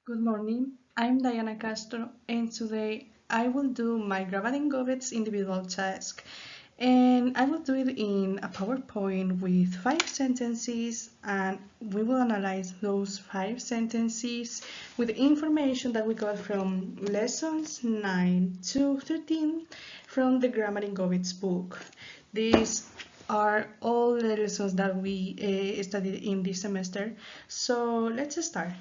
Good morning, I'm Diana Castro, and today I will do my Gobbets individual task. And I will do it in a PowerPoint with 5 sentences, and we will analyze those 5 sentences with information that we got from lessons 9 to 13 from the Grammar in Gobbets book. These are all the lessons that we studied in this semester. So let's start.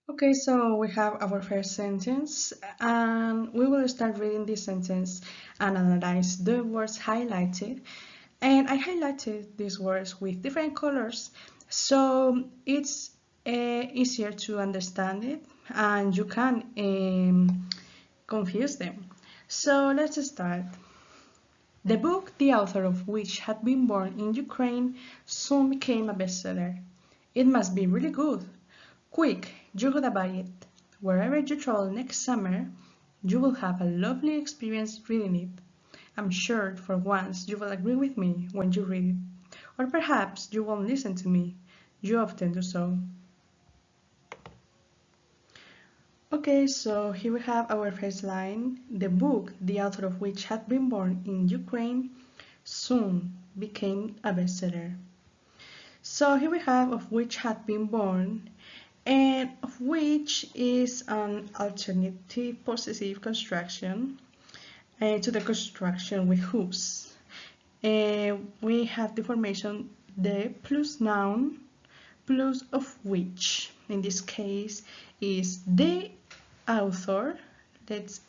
Okay, so we have our first sentence, and we will start reading this sentence and analyze the words highlighted. And I highlighted these words with different colors, so it's easier to understand it, and you can confuse them. So let's start. The book, the author of which had been born in Ukraine, soon became a bestseller. It must be really good. Quick, you gotta buy it. Wherever you travel next summer, you will have a lovely experience reading it. I'm sure for once you will agree with me when you read it. Or perhaps you won't listen to me. You often do so. Okay, so here we have our first line. The book, the author of which had been born in Ukraine, soon became a bestseller. So here we have of which had been born, and of which is an alternative possessive construction to the construction with whose. We have the formation the plus noun plus of which. In this case is the author. Let's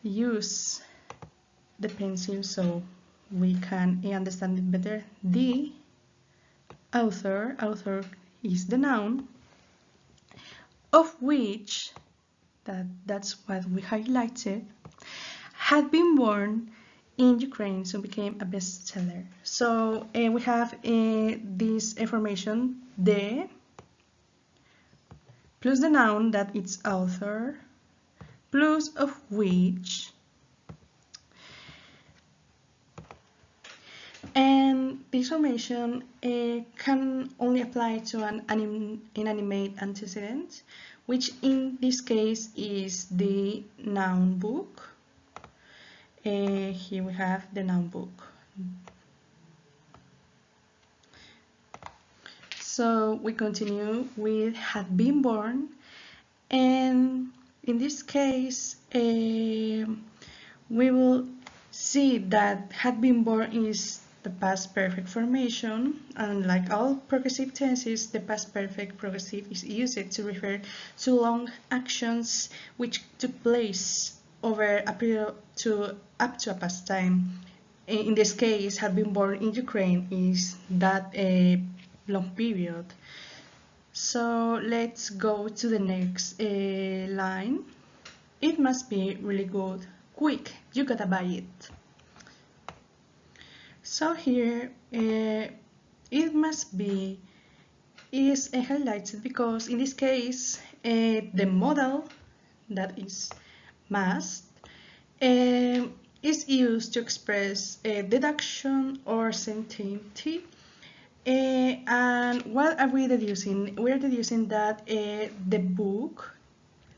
use the pencil so we can understand it better. The author is the noun, of which, that's what we highlighted, had been born in Ukraine, so became a bestseller. So we have this information, the, plus the noun that it's author, plus of which, and this formation can only apply to an inanimate antecedent, which in this case is the noun book. Here we have the noun book. So we continue with had been born, and in this case we will see that had been born is the past perfect formation, and like all progressive tenses, the past perfect progressive is used to refer to long actions which took place over a period up to a past time. In this case, had been born in Ukraine is that a long period. So let's go to the next line. It must be really good. Quick, you gotta buy it. So here, it must be is highlighted because in this case, the model that is must is used to express deduction or certainty. And what are we deducing? We are deducing that the book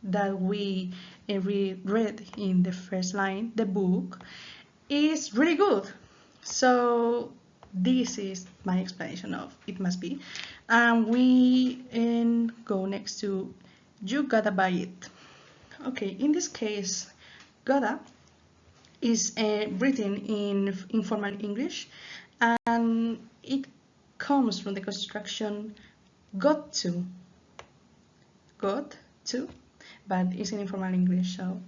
that we read in the first line, the book, is really good. So this is my explanation of it must be. And we go next to you gotta buy it. Okay, in this case, gotta is written in informal English, and it comes from the construction got to, but it's in informal English. So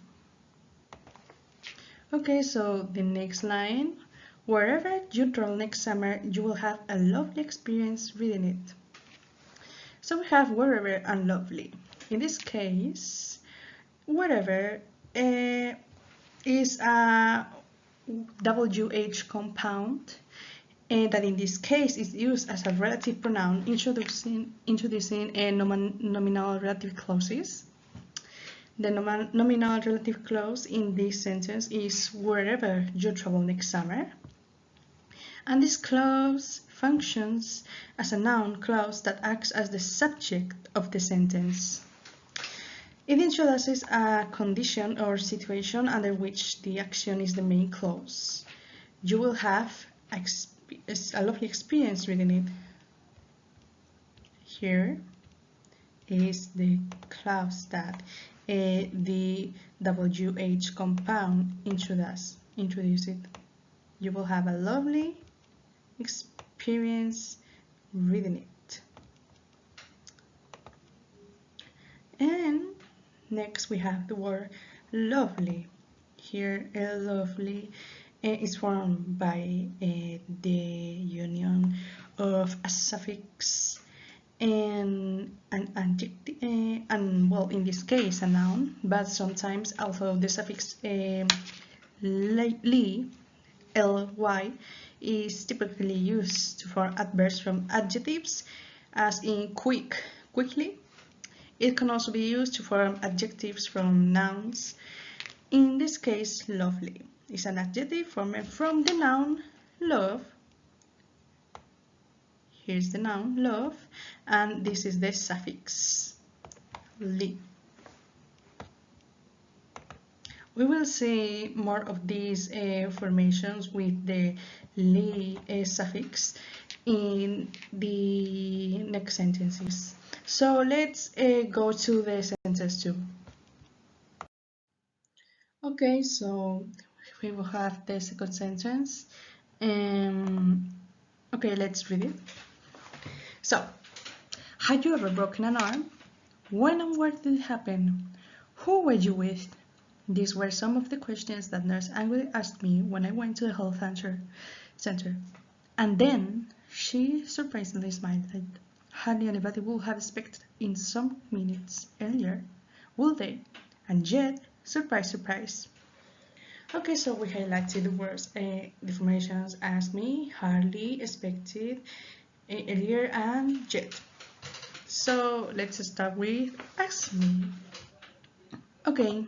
okay, so the next line, wherever you travel next summer, you will have a lovely experience reading it. So we have wherever and lovely. In this case, wherever is a WH compound, and that in this case is used as a relative pronoun, introducing a nominal relative clauses. The nominal relative clause in this sentence is wherever you travel next summer. And this clause functions as a noun clause that acts as the subject of the sentence. It introduces a condition or situation under which the action is the main clause. You will have a lovely experience reading it. Here is the clause that the WH compound introduce it. You will have a lovely experience reading it. And next we have the word lovely. Here, lovely is formed by the union of a suffix and an adjective, and well, in this case, a noun, but sometimes also the suffix ly is typically used to form adverbs from adjectives, as in quickly. It can also be used to form adjectives from nouns. In this case, lovely is an adjective formed from the noun love. Here's the noun love, and this is the suffix ly. We will see more of these formations with the ly suffix in the next sentences. So let's go to the sentence 2. Okay, so we will have the second sentence. Okay, let's read it. So, had you ever broken an arm? When and where did it happen? Who were you with? These were some of the questions that Nurse angrily asked me when I went to the health center. And then she surprisingly smiled. Hardly anybody would have expected in some minutes earlier, would they? And yet, surprise, surprise. Okay, so we highlighted the words, the formations asked me, hardly, expected, earlier, and yet. So let's start with ask me. Okay,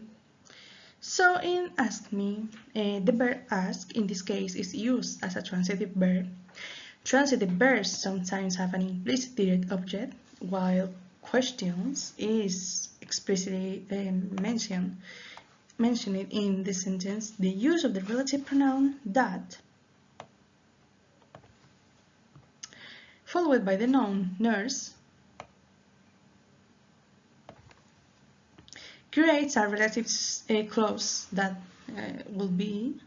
so in ask me, the verb ask in this case is used as a transitive verb. Transitive verbs sometimes have an implicit direct object, while questions is explicitly mentioned in the sentence. The use of the relative pronoun that, followed by the noun nurse, creates a relative clause that will be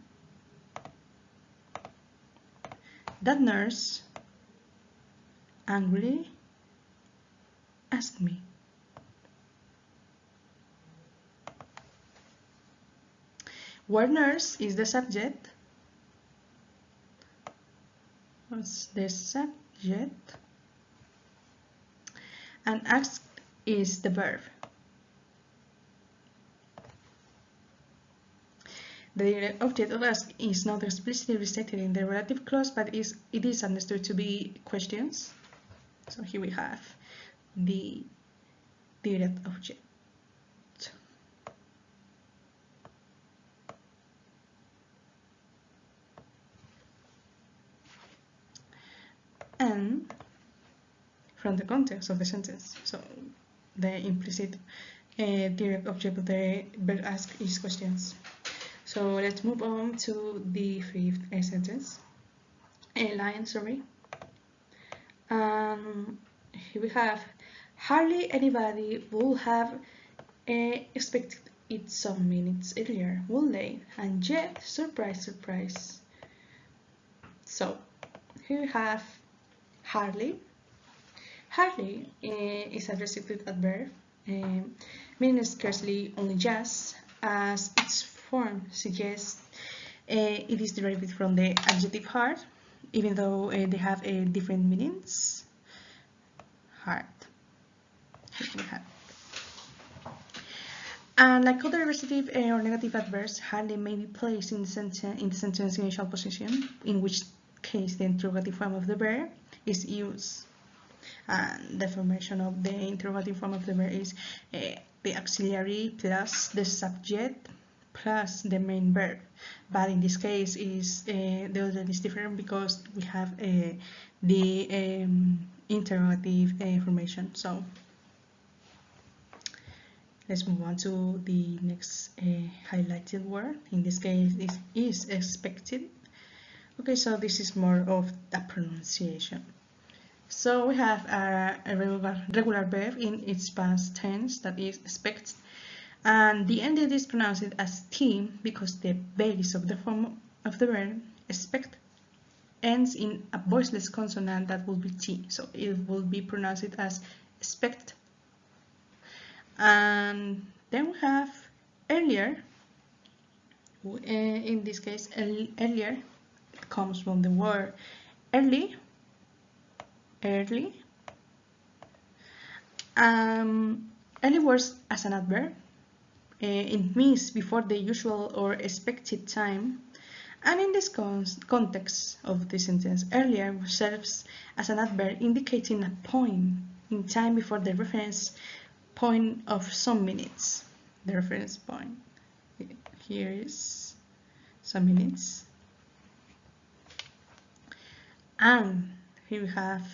that nurse angrily asked me. Where nurse is the subject, and asked is the verb. The direct object of ask is not explicitly restated in the relative clause, but it is understood to be questions. So here we have the direct object. And from the context of the sentence, so the implicit direct object of the verb ask is questions. So let's move on to the fifth sentence, line, sorry. Here we have, hardly anybody would have expected it some minutes earlier, would they? And yet, surprise, surprise. So here we have hardly. Hardly is a restricted adverb, meaning scarcely, only just, as its form suggests. It is derived from the adjective hard, even though they have different meanings. Hard. Here we have. And like other recitative or negative adverbs, hardly may be placed in the sentence initial position, in which case the interrogative form of the verb is used. And the formation of the interrogative form of the verb is the auxiliary plus the subject plus the main verb. But in this case, the order is different because we have the interrogative formation. So let's move on to the next highlighted word. In this case, it is expected. Okay, so this is more of a pronunciation. So we have a regular verb in its past tense, that is expect, and the ending is pronounced as T because the base of the form of the verb expect ends in a voiceless consonant that will be T, so it will be pronounced as expect. And then we have earlier. In this case, earlier, it comes from the word early. Early works as an adverb. It means before the usual or expected time, and in this context of the sentence, earlier serves as an adverb indicating a point in time before the reference point of some minutes. The reference point here is some minutes, and here we have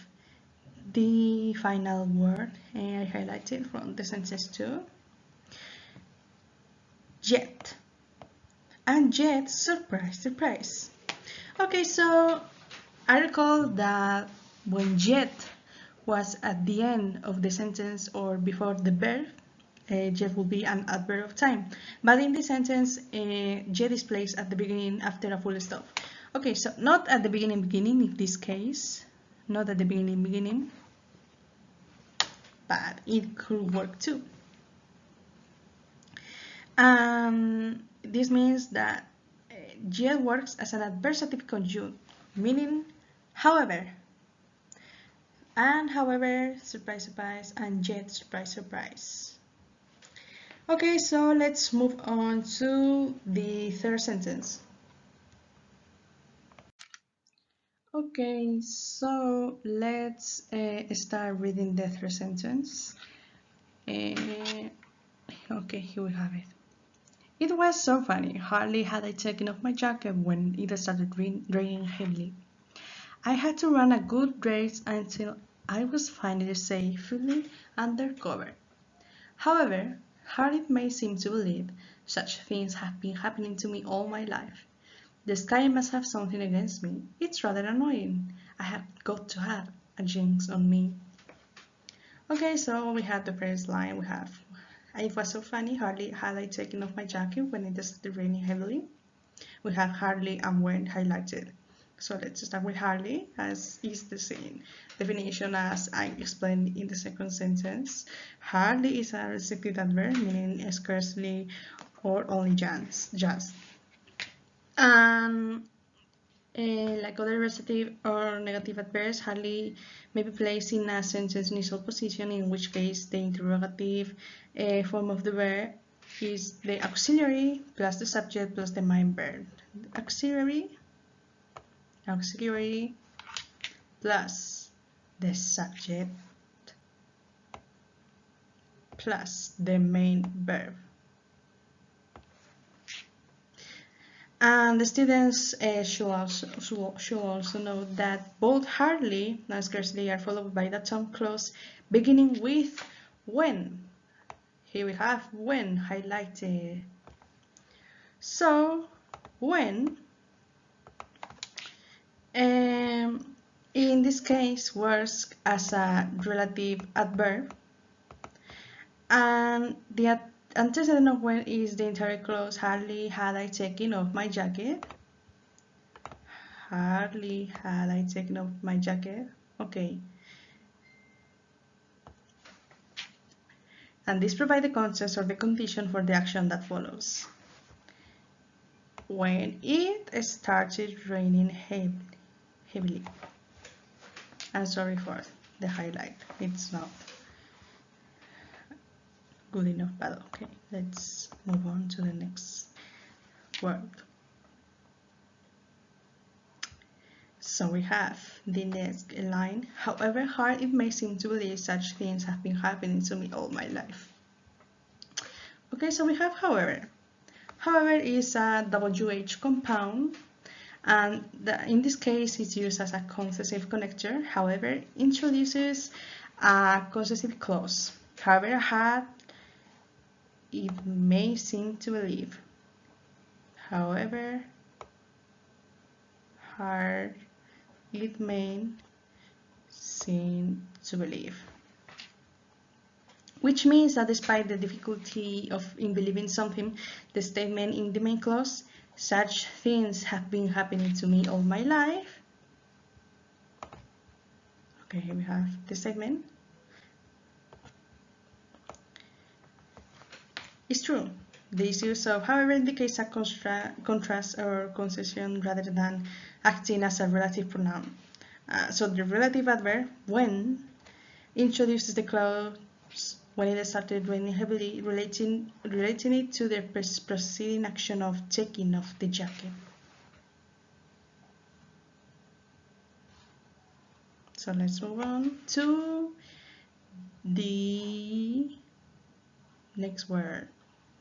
the final word I highlighted from the sentence too. Yet. And yet, surprise, surprise. Okay, so I recall that when yet was at the end of the sentence or before the verb, yet will be an adverb of time. But in this sentence, yet is placed at the beginning after a full stop. Okay, so not at the beginning in this case, not at the beginning, but it could work too. This means that yet works as an adversative conjunct, meaning however, and however, surprise, surprise, and yet, surprise, surprise. Okay, so let's move on to the third sentence. Okay, so let's start reading the third sentence. Okay, here we have it. It was so funny. Hardly had I taken off my jacket when it started raining heavily. I had to run a good race until I was finally safely under cover. However, hard it may seem to believe, such things have been happening to me all my life. The sky must have something against me. It's rather annoying. I have got to have a jinx on me. Okay, so we have the first line. We have, it was so funny, hardly had I taken off my jacket when it started raining heavily. We have hardly and when highlighted. So let's start with hardly, as is the same definition as I explained in the second sentence. Hardly is a restricted adverb, meaning scarcely or only just. And like other recitative or negative adverbs, hardly may be placed in a sentence initial position, in which case the interrogative form of the verb is the auxiliary plus the subject plus the main verb. Auxiliary plus the subject plus the main verb. And the students should also know that both hardly and scarcely are followed by that some clause beginning with when. Here we have when highlighted. So when in this case works as a relative adverb, and the antecedent of when is the entire clause. Hardly had I taken off my jacket. Hardly had I taken off my jacket. Okay. And this provides the context or the condition for the action that follows. When it started raining heavily. I'm sorry for the highlight. It's not good enough, but okay, let's move on to the next word. So we have the next line. However hard it may seem to believe, such things have been happening to me all my life. Okay, so we have however. However is a WH compound, and in this case it's used as a concessive connector. However, introduces a concessive clause. However, hard it may seem to believe. However hard it may seem to believe. Which means that despite the difficulty in believing something, the statement in the main clause, such things have been happening to me all my life. Okay, here we have the statement. It's true. This use of, however, indicates a contrast or concession rather than acting as a relative pronoun. So the relative adverb, when, introduces the clause when it started raining heavily, relating it to the preceding action of taking off the jacket. So let's move on to the next word.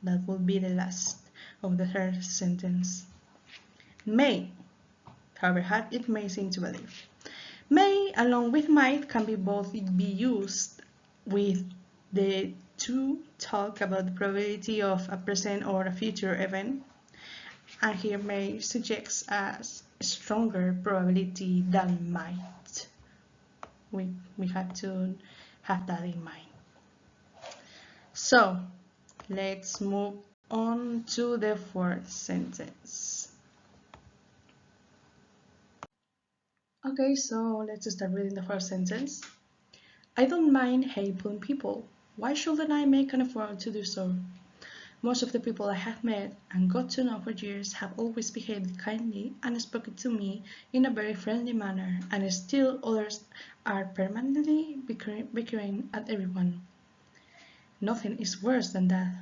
That will be the last of the third sentence. May. However hard it may seem to believe. May, along with might, can be used with the to talk about the probability of a present or a future event, and here may suggests a stronger probability than might. We have to have that in mind. So let's move on to the fourth sentence. Okay, so let's start reading the first sentence. I don't mind helping people. Why shouldn't I make an effort to do so? Most of the people I have met and got to know for years have always behaved kindly and spoken to me in a very friendly manner, and still others are permanently bickering at everyone. Nothing is worse than that,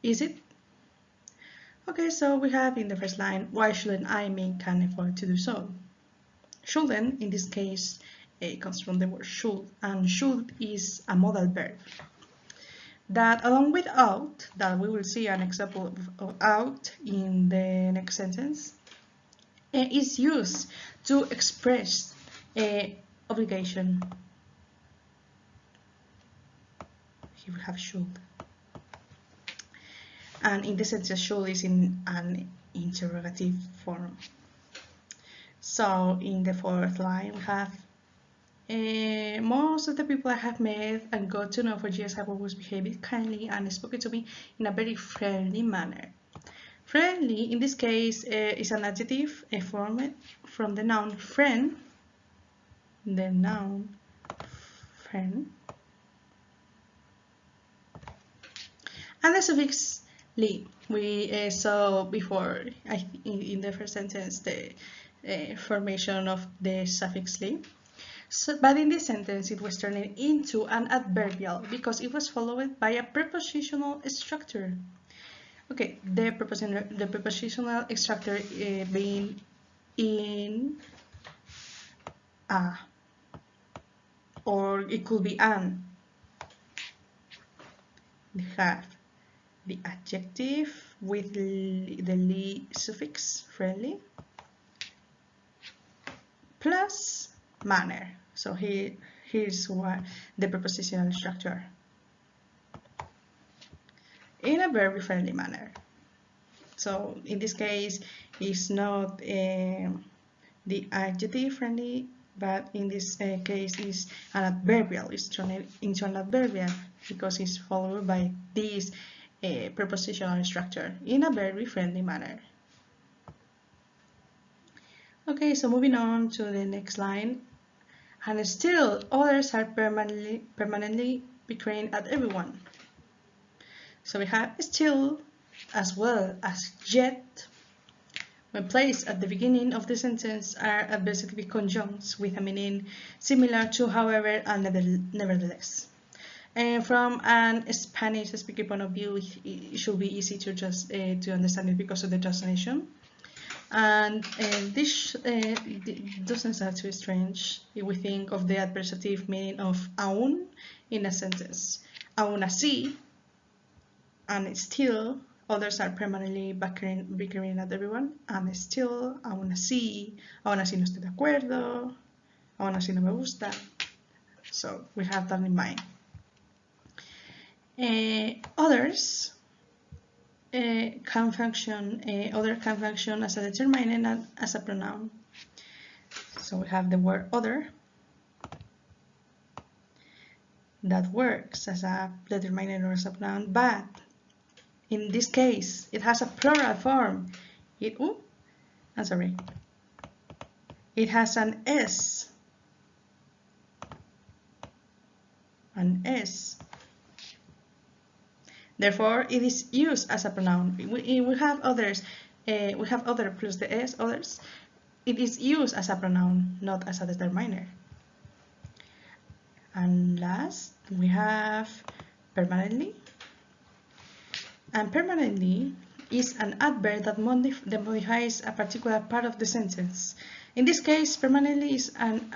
is it? Okay, so we have in the first line, why shouldn't I make an effort to do so? Shouldn't, in this case, comes from the word should, and should is a modal verb that, along with out, that we will see an example of out in the next sentence, is used to express obligation. Here we have should, and in this sentence should is in an interrogative form. So in the fourth line we have most of the people I have met and got to know for years have always behaved kindly and spoken to me in a very friendly manner. Friendly, in this case, is an adjective formed from the noun friend, and the suffix "ly." We saw before in the first sentence the formation of the suffix "ly." So, but in this sentence it was turned into an adverbial because it was followed by a prepositional structure. Okay, the prepositional structure being in, a, or it could be an. We have the adjective with the "ly" suffix, friendly, plus manner. So here's what the prepositional structure. In a very friendly manner. So in this case, it's not the adjective friendly, but in this case is an adverbial. It's turned into an adverbial because it's followed by this prepositional structure in a very friendly manner. Okay, so moving on to the next line. And still others are permanently bickering at everyone. So we have still as well as yet. When placed at the beginning of the sentence are adversative conjuncts with a meaning similar to however and nevertheless. And from an Spanish speaking point of view, it should be easy to just to understand it because of the translation. And this doesn't sound too strange if we think of the adversative meaning of aún in a sentence. Aún así, and still, Others are permanently bickering at everyone. I'm still, aún así no estoy de acuerdo, aún así no me gusta. So we have that in mind. Others can function as a determinant and as a pronoun. So we have the word other that works as a determinant or as a pronoun, but in this case it has a plural form. It has an S. Therefore, it is used as a pronoun. We have others. We have other plus the S, others. It is used as a pronoun, not as a determiner. And last, we have permanently. And permanently is an adverb that modifies a particular part of the sentence. In this case, permanently is an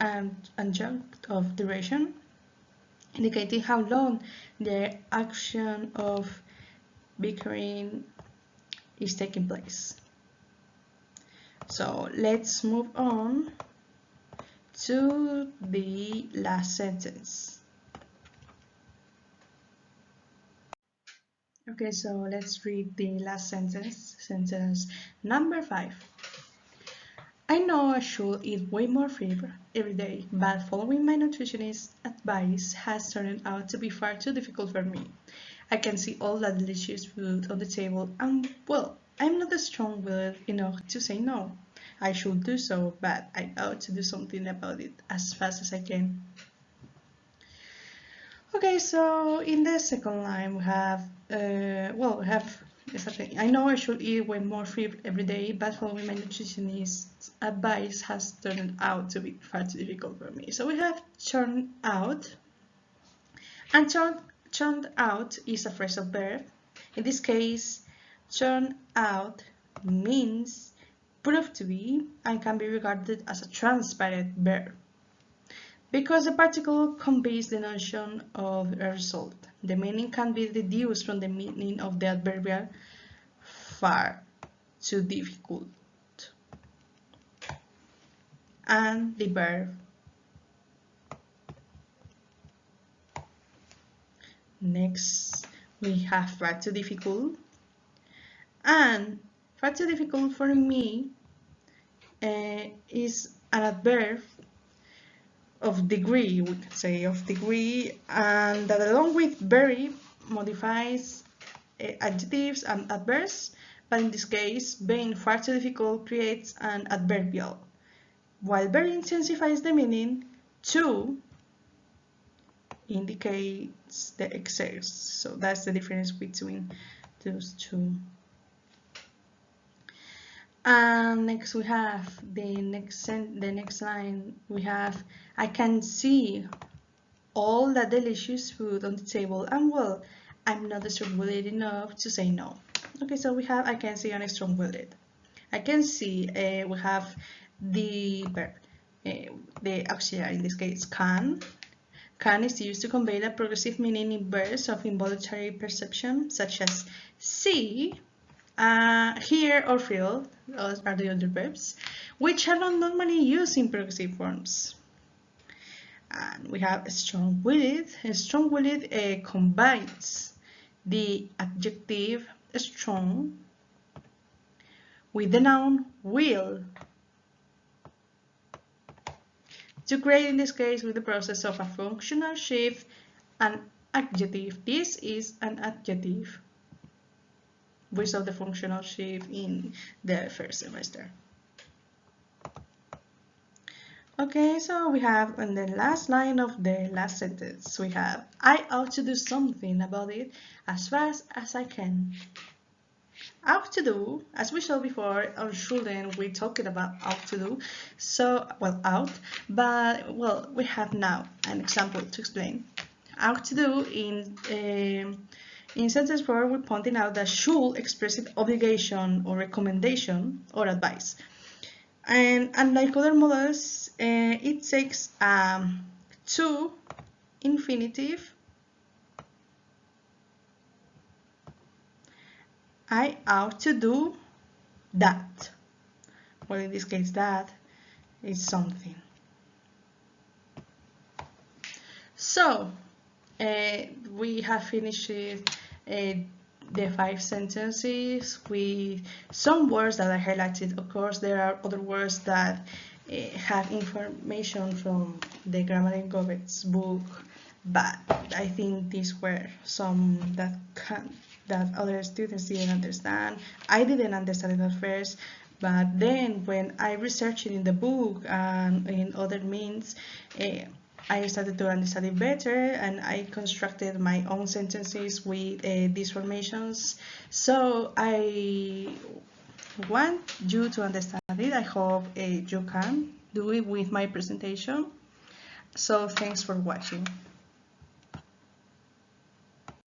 adjunct of duration, indicating how long the action of bickering is taking place. So let's move on to the last sentence. Okay, so let's read the last sentence. Sentence number 5. I know I should eat way more fiber every day, but following my nutritionist's advice has turned out to be far too difficult for me. I can see all that delicious food on the table and, well, I'm not strong-willed enough to say no. I should do so, but I ought to do something about it as fast as I can. Okay, so in the second line we have, exactly, I know I should eat way more fiber every day, but following my nutritionist's advice has turned out to be far too difficult for me. So we have turned out, and turned out is a phrasal verb. In this case, turn out means proved to be and can be regarded as a transparent verb, because the particle conveys the notion of a result. The meaning can be deduced from the meaning of the adverbial far too difficult and the verb. Next, we have far too difficult, and far too difficult for me is an adverb of degree, we could say, of degree, and that along with very modifies adjectives and adverbs, but in this case, being far too difficult creates an adverbial, while very intensifies the meaning. Too indicates the excess, so that's the difference between those two. And next we have the next line. We have, I can see all the delicious food on the table, and, well, I'm not strong-willed enough to say no. Okay, so we have I can see and strong-willed. I can see, we have the verb, the auxiliary, in this case can. Can is used to convey the progressive meaning in verbs of involuntary perception, such as see, hear, or feel. Those are the other verbs, which are not normally used in progressive forms. And we have strong-willed. Strong-willed combines the adjective strong with the noun will to create, in this case, with the process of a functional shift, an adjective. This is an adjective. We saw the functional shift in the first semester. Okay, so we have on the last line of the last sentence, we have, I ought to do something about it as fast as I can. Ought to do, as we saw before on shouldn't, we talked about ought to do, so, well, ought, but, well, we have now an example to explain. Ought to do in sentence 4, we're pointing out that should expresses obligation or recommendation or advice. And unlike other models, it takes to infinitive I ought to do that. Well, in this case, that is something. So, we have finished the 5 sentences with some words that are highlighted. Of course, there are other words that have information from the Grammar in Gobbets book, but I think these were some that other students didn't understand. I didn't understand it at first, but then when I researched it in the book and in other means, I started to understand it better, and I constructed my own sentences with these formations. So I want you to understand it. I hope you can do it with my presentation. So thanks for watching.